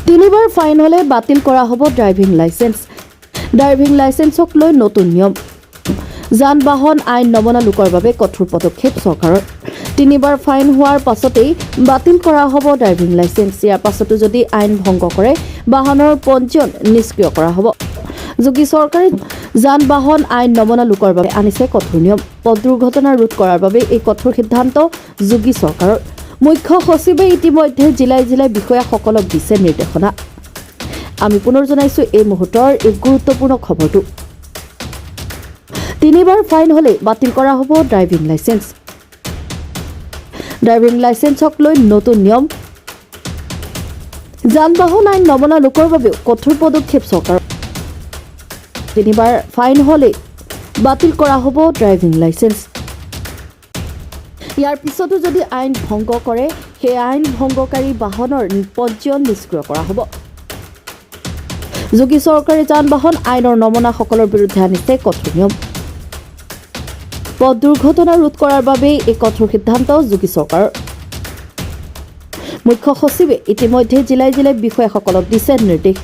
তিনিবাৰ ফাইন হলে বাতিল কৰা হ'ব ড্ৰাইভিং লাইসেন্স। ড্ৰাইভিং লাইসেন্সক লৈ নতুন নিয়ম। যান বাহন আইন নমনা লোকৰ বাবে কঠোৰ পদক্ষেপ চৰকাৰৰ। তিনিবাৰ ফাইন হোৱাৰ পাছতেই বাতিল কৰা হ'ব ড্ৰাইভিং লাইসেন্স। ইয়াৰ পাছতো যদি আইন ভংগ কৰে বাহনৰ পঞ্জীয়ন নিষ্ক্ৰিয় কৰা হ'ব। যোগী চৰকাৰে যান বাহন আইন নমনা লোকৰ বাবে আনিছে কঠোৰ নিয়ম। পথ দুৰ্ঘটনা ৰোধ কৰাৰ বাবে এই কঠোৰ সিদ্ধান্ত যোগী চৰকাৰৰ। মুখ্য সচিবে ইতিমধ্যে জিলাই জিলাই বিষয়াসকলক দিছে নিৰ্দেশনা। আমি পুনৰ জনাইছো এই মুহূৰ্তৰ এই গুৰুত্বপূৰ্ণ খবৰটো। তিনিবাৰ ফাইন হলে বাতিল কৰা হ'ব ড্ৰাইভিং লাইসেন্স। ড্ৰাইভিং লাইসেন্সক লৈ নতুন নিয়ম। যান বাহন আইন নমনা লোকৰ বাবেও কঠোৰ পদক্ষেপ চৰকাৰৰ। তিনিবাৰ ফাইন হলে বাতিল কৰা হ'ব ড্ৰাইভিং লাইসেন্স। ইয়াৰ পিছতো যদি আইন ভংগ কৰে সেই আইন ভংগকাৰী বাহনৰ পঞ্জীয়ন নিষ্ক্ৰিয় কৰা হ'ব। যোগী চৰকাৰে যান বাহন আইনৰ নমনাসকলৰ বিৰুদ্ধে আনিছে কঠোৰ নিয়ম। পথ দুৰ্ঘটনা ৰোধ কৰাৰ বাবে এই কঠোৰ সিদ্ধান্ত যোগী চৰকাৰৰ। মুখ্য সচিবে ইতিমধ্যে জিলাই জিলাই বিষয়াসকলক দিছে নিৰ্দেশ।